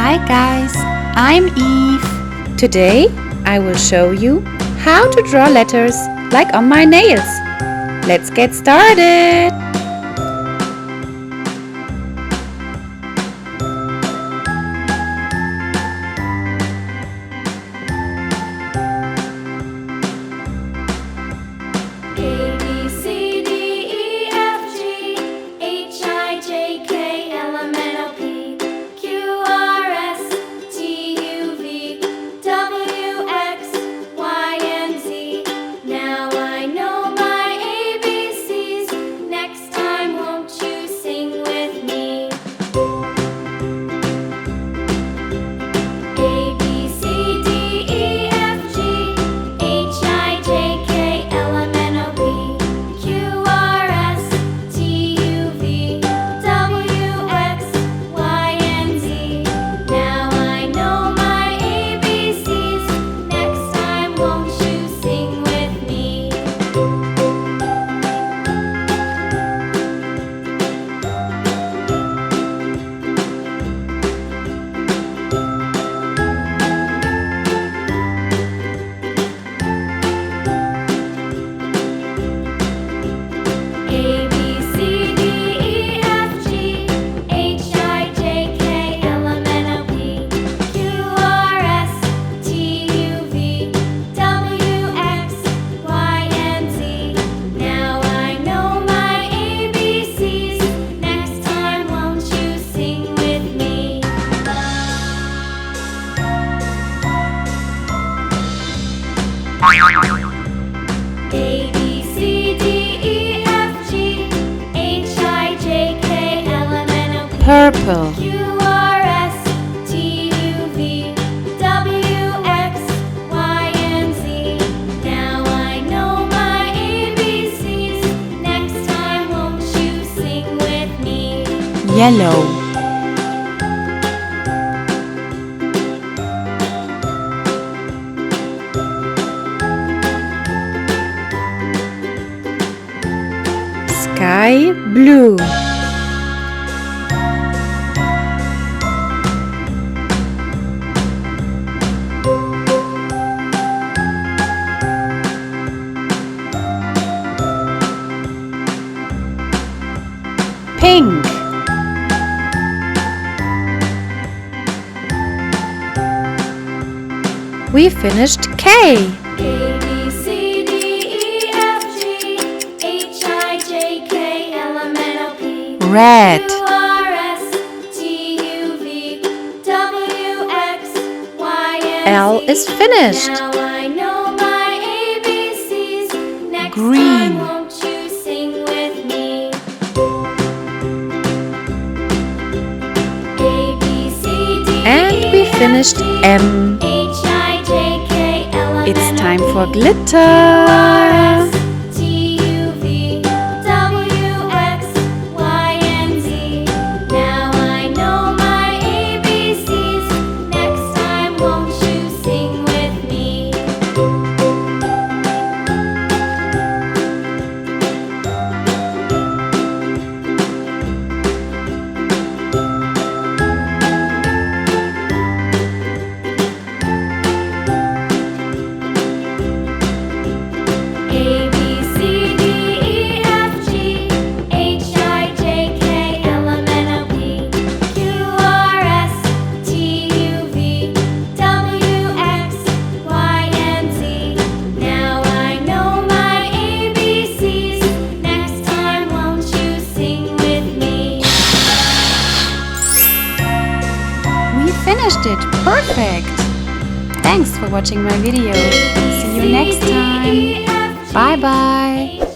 Hi guys, I'm Eve. Today I will show you how to draw letters like on my nails. Let's get started! A, B, C, D, E, F, G, H, I, J, K, L, M, N, O, P, Purple. Q, R, S, T, U, V, W, X, Y, and Z. Now I know my ABCs. Next time won't you sing with me? Yellow. Sky blue. Pink. We finished K. Red. L is finished. Now I know my ABCs. Next Green. time won't you sing with me? A, B, C, D, And we finished M. H, I, J, K, L, M, It's N, O, time P, for Q, R, glitter. S, T, U, V, W, X, Y, and Z. Now I know my ABCs. Next time won't you sing with me? A, B, C, D, E, F, G, H, I, J, K, L, M, N, O, P, Q, R, S, T, U, V, W, X, Y, and Z. Now I know my ABCs. Next time won't you sing with me? We finished it. Perfect. Thanks for watching my video. See you next time. Bye bye.